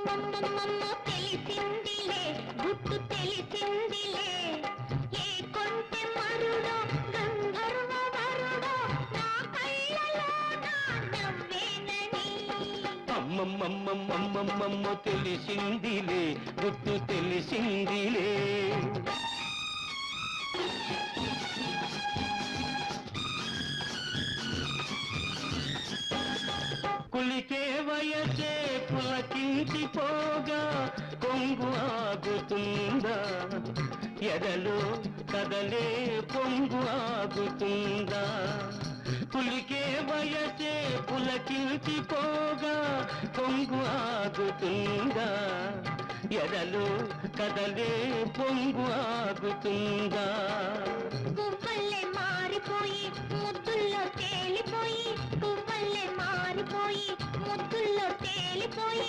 అమ్మమ్మమ్మమ్మమ్మో తెలిసిందిలే గుట్టు తెలిసిందిలే ఏ కొంటె మరుడో గంధర్వ వరుడో నా కళ్ళలో నా నవ్వేనని అమ్మమ్మమ్మమ్మమ్మమ్మమ్మో తెలిసిందిలే గుట్టు తెలిసిందిలే కులికే వయసే పులకించిపోగా కొంగు ఆగుతుందా ఎదలో కదలే పొంగు ఆగుతుందా కులికే వయసే పులకించిపోగా కొంగు ఆగుతుందా ఎదలో కదలే పొంగు ఆగుతుందా పువ్వుల్లే మారిపోయి ముద్దుల్లో తేలిపోయి పువ్వుల్లే మారిపోయి ముద్దుల్లో తేలిపోయి